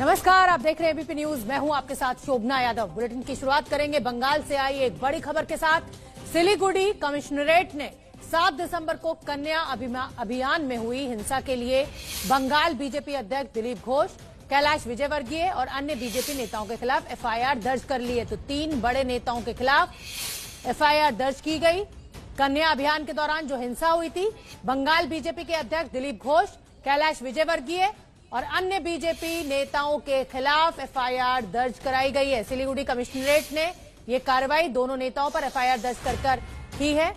नमस्कार, आप देख रहे हैं एबीपी न्यूज। मैं हूं आपके साथ शोभना यादव। बुलेटिन की शुरुआत करेंगे बंगाल से आई एक बड़ी खबर के साथ। सिलीगुड़ी कमिश्नरेट ने 7 दिसंबर को कन्या अभियान में हुई हिंसा के लिए बंगाल बीजेपी अध्यक्ष दिलीप घोष, कैलाश विजयवर्गीय और अन्य बीजेपी नेताओं के खिलाफ एफआईआर दर्ज कर ली है। तो 3 बड़े नेताओं के खिलाफ एफआईआर दर्ज की गई। कन्या अभियान के दौरान जो हिंसा हुई थी, बंगाल बीजेपी के अध्यक्ष दिलीप घोष, कैलाश विजयवर्गीय और अन्य बीजेपी नेताओं के खिलाफ एफआईआर दर्ज कराई गई है। सिलीगुड़ी कमिश्नरेट ने ये कार्रवाई दोनों नेताओं पर एफआईआर दर्ज कर की है।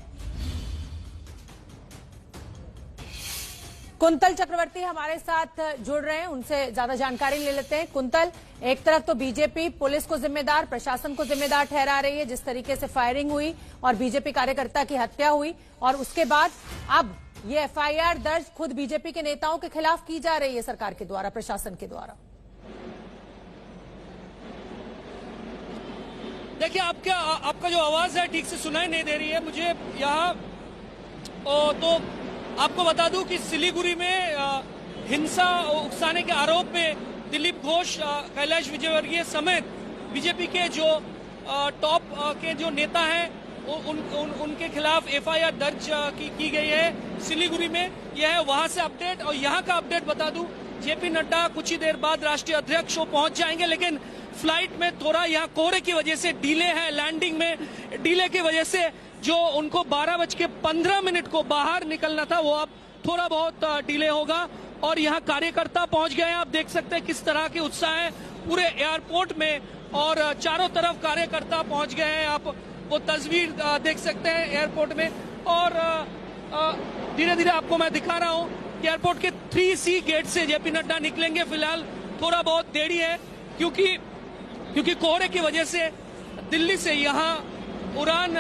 कुंतल चक्रवर्ती हमारे साथ जुड़ रहे हैं, उनसे ज्यादा जानकारी ले लेते हैं। कुंतल, एक तरफ तो बीजेपी पुलिस को जिम्मेदार, प्रशासन को जिम्मेदार ठहरा रही है जिस तरीके से फायरिंग हुई और बीजेपी कार्यकर्ता की हत्या हुई, और उसके बाद अब ये एफआईआर दर्ज खुद बीजेपी के नेताओं के खिलाफ की जा रही है सरकार के द्वारा, प्रशासन के द्वारा। देखिए, आपका जो आवाज है ठीक से सुनाई नहीं दे रही है मुझे यहाँ। तो आपको बता दूं कि सिलीगुड़ी में हिंसा उकसाने के आरोप में दिलीप घोष, कैलाश विजयवर्गीय समेत बीजेपी के जो टॉप के जो नेता हैं उनके खिलाफ एफआईआर दर्ज की गई है सिलीगुड़ी में। यह है वहां से अपडेट। और यहाँ का अपडेट बता दूं, जेपी नड्डा कुछ ही देर बाद राष्ट्रीय अध्यक्ष वो पहुंच जाएंगे, लेकिन फ्लाइट में थोड़ा यहाँ कोहरे की वजह से डिले है। लैंडिंग में डिले की वजह से जो उनको 12:15 को बाहर निकलना था वो अब थोड़ा बहुत डिले होगा। और यहाँ कार्यकर्ता पहुंच गए हैं। आप देख सकते हैं किस तरह के उत्साह है पूरे एयरपोर्ट में, और चारों तरफ कार्यकर्ता पहुंच गए हैं। आप वो तस्वीर देख सकते हैं एयरपोर्ट में। और धीरे धीरे आपको मैं दिखा रहा हूं कि एयरपोर्ट के 3C गेट से जेपी नड्डा निकलेंगे। फिलहाल थोड़ा बहुत देरी है क्योंकि कोहरे की वजह से दिल्ली से यहाँ उड़ान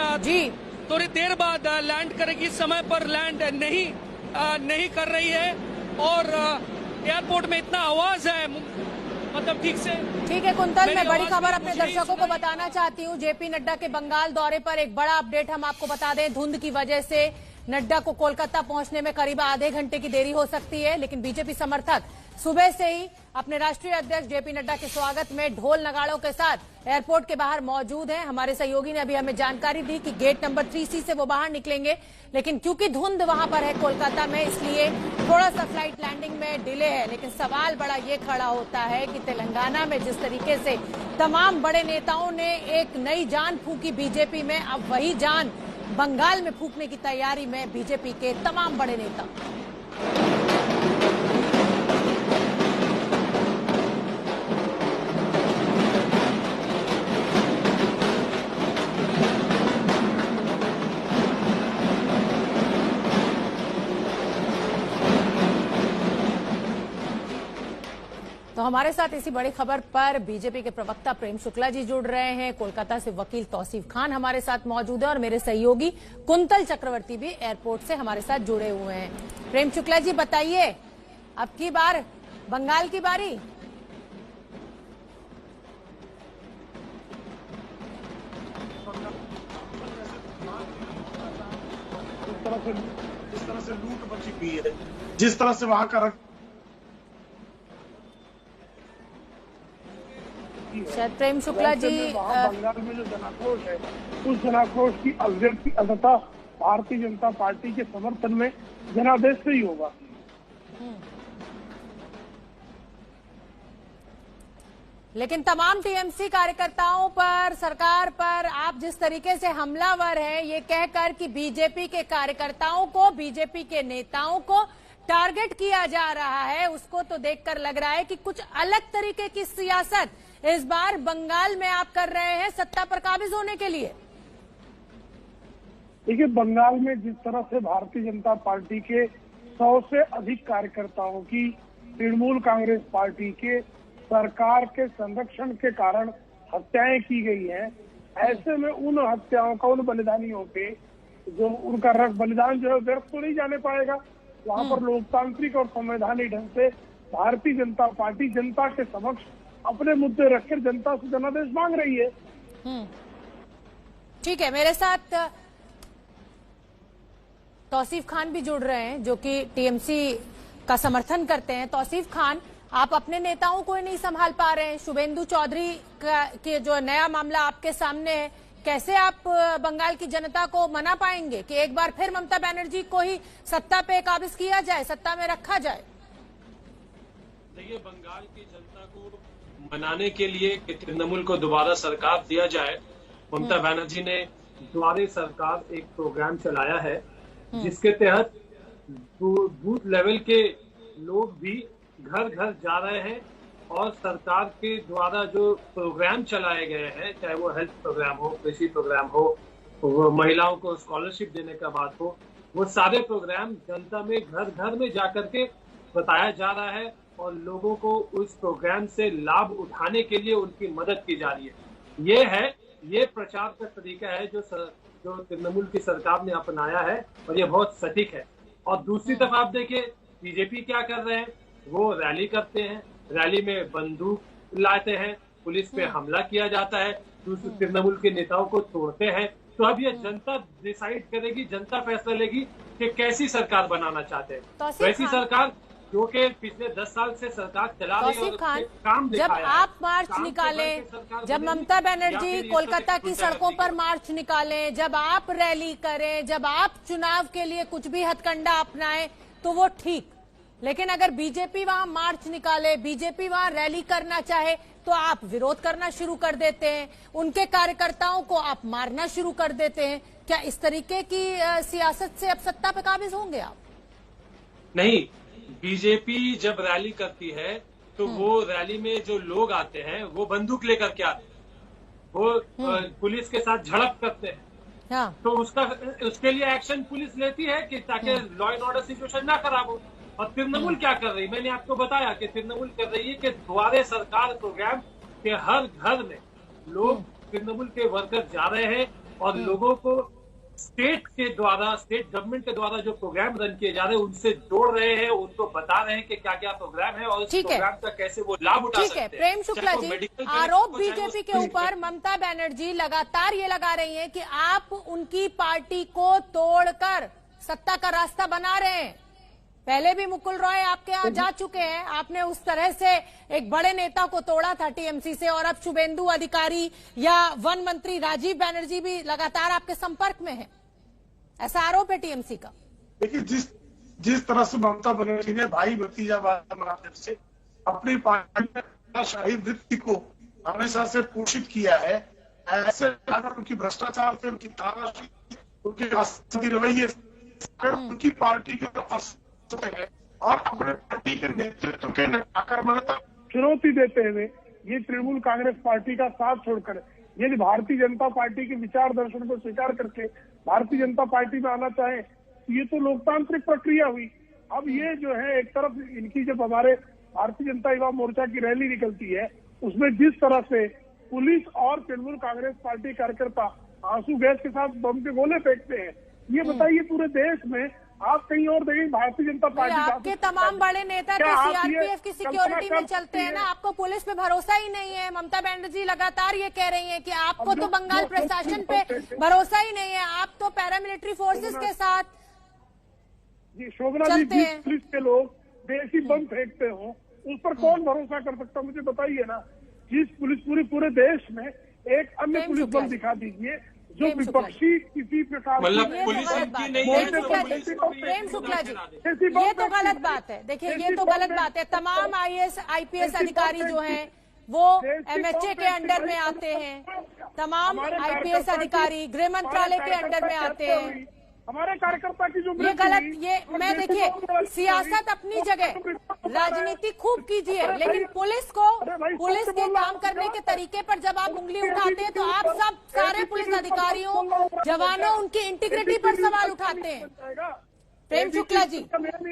थोड़ी देर बाद लैंड करेगी। समय पर लैंड नहीं कर रही है, और एयरपोर्ट में इतना आवाज है, मतलब ठीक है कुंतल, मैं बड़ी खबर अपने दर्शकों को बताना चाहती हूँ। जेपी नड्डा के बंगाल दौरे पर एक बड़ा अपडेट हम आपको बता दें। धुंध की वजह से नड्डा को कोलकाता पहुंचने में करीब आधे घंटे की देरी हो सकती है, लेकिन बीजेपी समर्थक सुबह से ही अपने राष्ट्रीय अध्यक्ष जेपी नड्डा के स्वागत में ढोल नगाड़ों के साथ एयरपोर्ट के बाहर मौजूद हैं। हमारे सहयोगी ने अभी हमें जानकारी दी कि गेट नंबर 3C से वो बाहर निकलेंगे, लेकिन क्योंकि धुंध वहां पर है कोलकाता में, इसलिए थोड़ा सा फ्लाइट लैंडिंग में डिले है। लेकिन सवाल बड़ा ये खड़ा होता है कि तेलंगाना में जिस तरीके से तमाम बड़े नेताओं ने एक नई जान फूंकी बीजेपी में, अब वही जान बंगाल में फूंकने की तैयारी में बीजेपी के तमाम बड़े नेता। तो हमारे साथ इसी बड़ी खबर पर बीजेपी के प्रवक्ता प्रेम शुक्ला जी जुड़ रहे हैं। कोलकाता से वकील तौसीफ खान हमारे साथ मौजूद है, और मेरे सहयोगी कुंतल चक्रवर्ती भी एयरपोर्ट से हमारे साथ जुड़े हुए हैं। प्रेम शुक्ला जी, बताइए, अब की बार बंगाल की बारी? जिस तरह से लूट मची हुई है, जिस तरह से वहां का शायद प्रेम शुक्ला जी, बंगाल में जो जनाक्रोश है, उस जनाक्रोश की अभिव्यक्ति अंततः भारतीय जनता पार्टी के समर्थन में जनादेश से ही होगा। लेकिन तमाम टीएमसी कार्यकर्ताओं पर, सरकार पर आप जिस तरीके से हमलावर हैं, ये कहकर कि बीजेपी के कार्यकर्ताओं को, बीजेपी के नेताओं को टारगेट किया जा रहा है, उसको तो देखकर लग रहा है कि कुछ अलग तरीके की सियासत इस बार बंगाल में आप कर रहे हैं सत्ता पर काबिज होने के लिए। देखिए, बंगाल में जिस तरह से भारतीय जनता पार्टी के 100 से अधिक कार्यकर्ताओं की तृणमूल कांग्रेस पार्टी के सरकार के संरक्षण के कारण हत्याएं की गई हैं, ऐसे में उन हत्याओं का, उन बलिदानियों पे जो उनका बलिदान जो है व्यर्थ तो नहीं जाने पाएगा। वहां पर लोकतांत्रिक और संवैधानिक ढंग से भारतीय जनता पार्टी जनता के समक्ष अपने मुद्दे रखकर जनता से जनादेश मांग रही है। ठीक है, मेरे साथ तौसीफ खान भी जुड़ रहे हैं जो कि टीएमसी का समर्थन करते हैं। तौसीफ खान, आप अपने नेताओं को ही नहीं संभाल पा रहे हैं। शुभेंदु चौधरी के जो नया मामला आपके सामने है, कैसे आप बंगाल की जनता को मना पाएंगे कि एक बार फिर ममता बनर्जी को ही सत्ता पे काबिज किया जाए, सत्ता में रखा जाए? देखिए, बंगाल की जनता को मनाने के लिए कि तृणमूल को दोबारा सरकार दिया जाए, ममता बनर्जी ने द्वारे सरकार एक प्रोग्राम चलाया है जिसके तहत बूथ लेवल के लोग भी घर घर जा रहे हैं और सरकार के द्वारा जो प्रोग्राम चलाए गए हैं, चाहे वो हेल्थ प्रोग्राम हो, कृषि प्रोग्राम हो, वो महिलाओं को स्कॉलरशिप देने का बात हो, वो सारे प्रोग्राम जनता में घर घर में जाकर के बताया जा रहा है और लोगों को उस प्रोग्राम से लाभ उठाने के लिए उनकी मदद की जा रही है। ये प्रचार का तरीका है जो तृणमूल की सरकार ने अपनाया है और ये बहुत सटीक है। और दूसरी तरफ आप देखिए बीजेपी क्या कर रहे हैं, वो रैली करते हैं, रैली में बंदूक लाते हैं, पुलिस पे हमला किया जाता है, दूसरे तृणमूल के नेताओं को तोड़ते हैं। तो अब ये जनता डिसाइड करेगी, जनता फैसला लेगी कि कैसी सरकार बनाना चाहते हैं। वैसी सरकार जो कि पिछले 10 साल से सरकार चला रही है और काम जब आप मार्च निकालें, जब ममता बनर्जी कोलकाता की सड़कों पर मार्च निकालें, जब आप रैली करें, जब आप चुनाव के लिए कुछ भी हथकंडा अपनाएं तो वो ठीक, लेकिन अगर बीजेपी वहां मार्च निकाले, बीजेपी वहां रैली करना चाहे तो आप विरोध करना शुरू कर देते हैं, उनके कार्यकर्ताओं को आप मारना शुरू कर देते हैं। क्या इस तरीके की सियासत से अब सत्ता पे काबिज होंगे आप? नहीं, बीजेपी जब रैली करती है तो वो रैली में जो लोग आते हैं वो बंदूक लेकर के आते हैं, वो पुलिस के साथ झड़प करते हैं। हाँ। तो उसके लिए एक्शन पुलिस लेती है कि ताकि लॉ एंड ऑर्डर सिचुएशन ना खराब हो। और तृणमूल क्या कर रही है, मैंने आपको बताया कि तृणमूल कर रही है कि द्वारे सरकार प्रोग्राम के हर घर में लोग तृणमूल के वर्कर जा रहे हैं और लोगों को स्टेट गवर्नमेंट के द्वारा जो प्रोग्राम रन किए जा रहे हैं उनसे जोड़ रहे हैं, उनको बता रहे हैं कि क्या क्या प्रोग्राम है और उस प्रोग्राम का कैसे वो लाभ उठा सकते हैं। ठीक है प्रेम शुक्ला जी, आरोप बीजेपी के ऊपर ममता बनर्जी लगातार ये लगा रही है कि आप उनकी पार्टी को तोड़कर सत्ता का रास्ता बना रहे हैं। पहले भी मुकुल रॉय आपके यहाँ जा चुके हैं, आपने उस तरह से एक बड़े नेता को तोड़ा था टीएमसी से, और अब शुभेंदु अधिकारी या वन मंत्री राजीव बनर्जी भी लगातार आपके संपर्क में है, ऐसा आरोप है टीएमसी का। देखिए, जिस तरह से ममता बनर्जी ने भाई भतीजावाद माध्यम से अपनी पार्टी शाही वृत्ति को हमेशा से पोषित किया है, ऐसे अगर उनकी भ्रष्टाचार से, उनकी तानाशाही, उनके रवैये उनकी पार्टी के है और अपने पार्टी के नेतृत्व के आक्रमणता चुनौती देते हुए ये तृणमूल कांग्रेस पार्टी का साथ छोड़कर यदि भारतीय जनता पार्टी के विचार दर्शन को स्वीकार करके भारतीय जनता पार्टी में आना चाहे तो ये तो लोकतांत्रिक प्रक्रिया हुई। अब ये जो है एक तरफ इनकी जब हमारे भारतीय जनता युवा मोर्चा की रैली निकलती है उसमें जिस तरह से पुलिस और तृणमूल कांग्रेस पार्टी कार्यकर्ता आंसू गैस के साथ बम के गोले फेंकते हैं, ये बताइए पूरे देश में आप कहीं और देखेंगे भारतीय जनता पार्टी आपके तमाम बड़े नेता तो सीआरपीएफ की सिक्योरिटी में चलते हैं ना, आपको पुलिस पे भरोसा ही नहीं है। ममता बनर्जी लगातार ये कह रही है कि आपको तो बंगाल प्रशासन पे भरोसा ही नहीं है, आप तो पैरामिलिट्री फोर्सेस के साथ जी शोभना जी, पुलिस के लोग देसी बम फेंकते हो उस पर कौन भरोसा कर सकता, मुझे बताइए ना। जिस पुलिस पूरे देश में एक अन्य पुलिस बल दिखा दीजिए जो विपक्षी किसी प्रकार पुलिस की नहीं है। प्रेम शुक्ला जी, ये तो गलत बात है। देखिए, ये तो गलत बात है। तमाम आईएएस आईपीएस अधिकारी जो हैं वो एमएचए के अंडर में आते हैं, तमाम आईपीएस अधिकारी गृह मंत्रालय के अंडर में आते हैं। हमारे कार्यकर्ता की जो ये गलत, ये मैं देखिए सियासत अपनी जगह, राजनीति खूब कीजिए, लेकिन पुलिस के काम करने के तरीके पर जब आप उंगली उठाते हैं तो आप सब सारे पुलिस अधिकारियों, जवानों, उनकी इंटीग्रिटी पर सवाल उठाते हैं। प्रेम शुक्ला जी,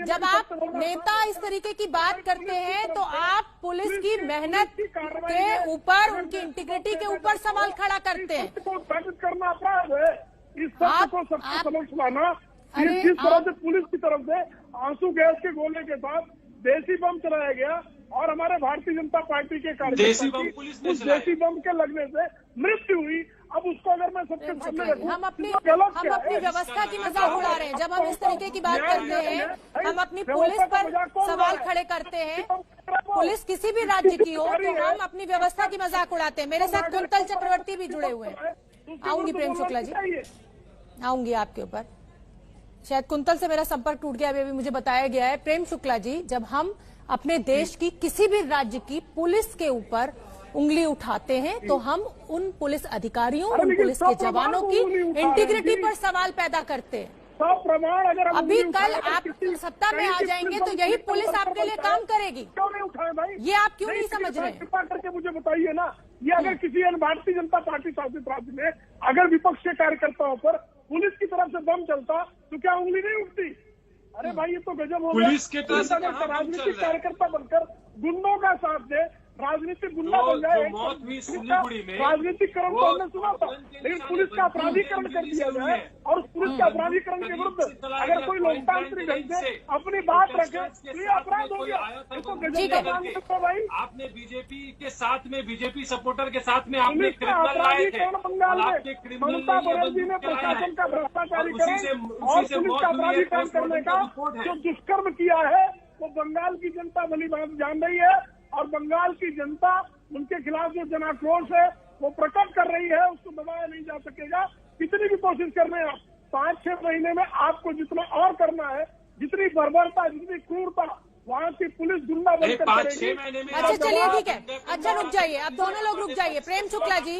जब आप नेता इस तरीके की बात करते हैं तो आप पुलिस की मेहनत के ऊपर, उनकी इंटीग्रिटी के ऊपर सवाल खड़ा करते हैं। करना अपराध है, इस सत्य को सबको समझ लाना। जिस तरह से पुलिस की तरफ से आंसू गैस के गोले के साथ देसी बम चलाया गया और हमारे भारतीय जनता पार्टी के देसी बम कार्यकर्ता पुलिस की ने उस चलाया। देसी बम के लगने से मृत्यु हुई। अब उसको अगर मैं सबके सामने रखूं, हम अपनी तो गलत क्या है? व्यवस्था की मजाक उड़ा रहे हैं। जब हम इस तरीके की बात करते हैं, हम अपनी पुलिस पर सवाल खड़े करते हैं। पुलिस किसी भी राज्य की हो तो हम अपनी व्यवस्था की मजाक उड़ाते हैं। मेरे साथ कुंतल चक्रवर्ती भी जुड़े हुए हैं। आऊंगी प्रेम शुक्ला जी, आऊंगी आपके ऊपर। शायद कुंतल से मेरा संपर्क टूट गया, अभी मुझे बताया गया है। प्रेम शुक्ला जी, जब हम अपने देश की किसी भी राज्य की पुलिस के ऊपर उंगली उठाते हैं तो हम उन पुलिस अधिकारियों, उन पुलिस के जवानों की इंटीग्रिटी पर सवाल पैदा करते हैं। सब प्रमाण अगर हम अभी नहीं कल उठाएं, आप किसी- सत्ता में आ कहीं जाएंगे किसी तो यही पुलिस पुलिस आपके लिए काम करेगी। क्यों नहीं उठाए भाई? ये आप क्यों नहीं समझ रहे हैं? कृपा करके मुझे बताइए ना, ये अगर किसी अन्य भारतीय जनता पार्टी शासित राज्य में अगर विपक्ष के कार्यकर्ताओं पर पुलिस की तरफ से बम चलता तो क्या उंगली नहीं उठती? अरे भाई, ये तो गजब हो गया। पुलिस के तरफ से अगर कहाँ बम चल राजनीतिक रहा है? कार्यकर्ता बनकर गुंडों का साथ दे, राजनीतिक गुंडा बन जाए, जो मौत हुई सिलीगुड़ी में, राजनीतिक करण तो वो हमने सुना था, लेकिन पुलिस का अपराधीकरण कर दिया जाए और पुलिस के अपराधीकरण के विरुद्ध अगर कोई लोकतांत्रिक ढंग से अपनी बात रखे तो ये अपराध हो गया। इसको ठीक है। गजब मान सकते हो भाई। आपने बीजेपी के साथ में, बीजेपी सपोर्टर के साथ में आपने पुलिस का क्रिमिनल लाए थे अपराधीकरण बंगाल और में आपके क्रिमिनल ममता ने ये बनर्जी ने बंदूक चलाया प्रशासन का है। भ्रष्टाचारीकरण उसी और से पुलिस मौत का हुई है। अपराधीकरण करने का रिपोर्ट है। जो दुष्कर्म किया है वो बंगाल की जनता भली भांति जान रही है और बंगाल की जनता उनके खिलाफ जो जन आक्रोश है वो प्रकट कर रही है। उसको दबाया नहीं जा सकेगा, कितनी भी कोशिश कर रहे हैं आप। 5-6 महीने में आपको जितना और करना है, जितनी बर्बरता, जितनी क्रूरता वहाँ की पुलिस गुंडा बनकर 5-6 महीने में अच्छा चलिए ठीक है। अच्छा रुक जाइए, अब दोनों लोग रुक जाइए। प्रेम शुक्ला जी,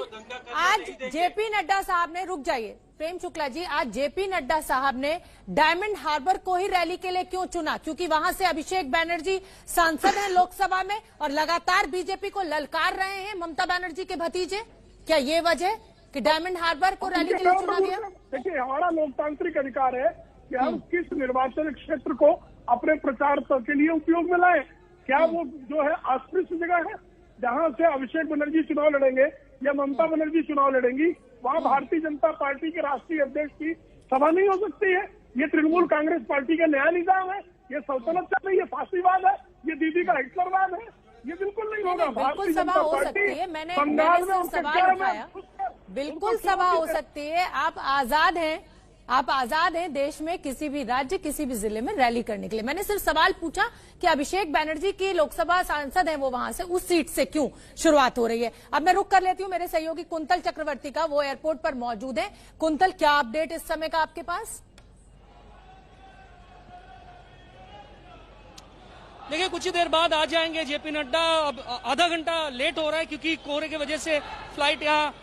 आज जेपी नड्डा साहब ने, रुक जाइए प्रेम शुक्ला जी, आज जेपी नड्डा साहब ने डायमंड हार्बर को ही रैली के लिए क्यों चुना? क्योंकि वहां से अभिषेक बनर्जी सांसद हैं लोकसभा में और लगातार बीजेपी को ललकार रहे हैं ममता बनर्जी के भतीजे। क्या ये वजह कि डायमंड हार्बर को रैली के लिए चुना गया? देखिए, हमारा लोकतांत्रिक अधिकार है कि हम किस निर्वाचन क्षेत्र को अपने प्रचार के लिए उपयोग में लाएं। क्या वो जो है अस्पृश्य जगह है जहां से अभिषेक बनर्जी चुनाव लड़ेंगे या ममता बनर्जी चुनाव लड़ेंगी, वहां भारतीय जनता पार्टी के राष्ट्रीय अध्यक्ष की सभा नहीं हो सकती है? ये तृणमूल कांग्रेस पार्टी का नया निजाम है, ये सल्तनत चल रही है, फांसीवाद है, ये दीदी का हिटलरवाद है, ये बिल्कुल नहीं होगा। बिल्कुल सभा हो सकती है। मैंने सिर्फ सवाल उठाया। बिल्कुल सभा हो सकती है। आप आजाद हैं, आप आजाद हैं देश में किसी भी राज्य, किसी भी जिले में रैली करने के लिए। मैंने सिर्फ सवाल पूछा कि अभिषेक बनर्जी की लोकसभा सांसद हैं वो, वहां से उस सीट से क्यों शुरुआत हो रही है? अब मैं रुक कर लेती हूं मेरे सहयोगी कुंतल चक्रवर्ती का, वो एयरपोर्ट पर मौजूद है। कुंतल, क्या अपडेट इस समय का आपके पास? देखिए, कुछ ही देर बाद आ जाएंगे जेपी नड्डा। अब आधा घंटा लेट हो रहा है क्योंकि कोहरे की वजह से फ्लाइट यहाँ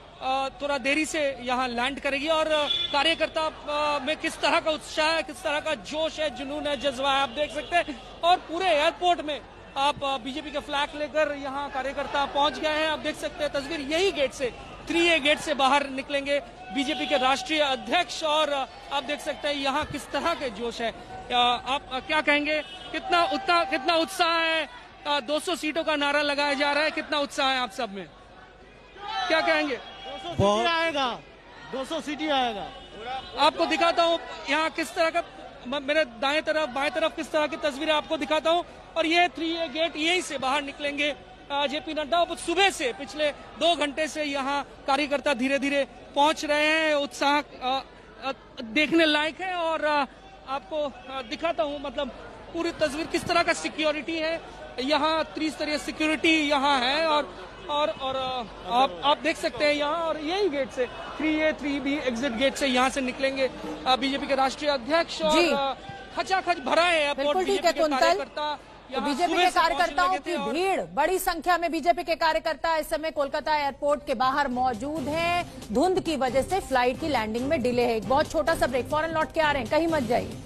थोड़ा देरी से यहाँ लैंड करेगी। और कार्यकर्ता में किस तरह का उत्साह है, किस तरह का जोश है, जुनून है, जज्बा है, आप देख सकते हैं। और पूरे एयरपोर्ट में आप बीजेपी के फ्लैग लेकर यहाँ कार्यकर्ता पहुंच गए हैं। आप देख सकते हैं तस्वीर, यही गेट से 3A गेट से बाहर निकलेंगे बीजेपी के राष्ट्रीय अध्यक्ष। और आप देख सकते हैं यहाँ किस तरह के जोश है। आप क्या कहेंगे, कितना उत्साह है? 200 सीटों का नारा लगाया जा रहा है, कितना उत्साह है आप सब में, क्या कहेंगे? 200 सीटी आएगा, 200 सीटी आएगा। आपको दिखाता हूँ यहाँ किस तरह का, मेरे दाएं तरफ बाएं तरफ किस तरह की तस्वीरें आपको दिखाता हूँ। और ये 3A गेट, यहीं से बाहर निकलेंगे जेपी नड्डा। सुबह से पिछले 2 घंटे से यहाँ कार्यकर्ता धीरे धीरे पहुंच रहे हैं। उत्साह देखने लायक है। और आपको दिखाता हूँ, मतलब पूरी तस्वीर किस तरह का सिक्योरिटी है यहाँ, त्रिस्तरीय सिक्योरिटी यहाँ है। और आप देख सकते हैं यहाँ, और यही गेट से 3A 3B एग्जिट गेट से यहाँ से निकलेंगे बीजेपी के राष्ट्रीय अध्यक्ष। और खचाखच भरा है एयरपोर्ट। बिल्कुल ठीक है कुंतल। बीजेपी के कार्यकर्ताओं की भीड़, बड़ी संख्या में बीजेपी के कार्यकर्ता इस समय कोलकाता एयरपोर्ट के बाहर मौजूद हैं। धुंध की वजह से फ्लाइट की लैंडिंग में डिले है। एक बहुत छोटा सा ब्रेक, फौरन लौट के आ रहे हैं, कहीं मत जाइए।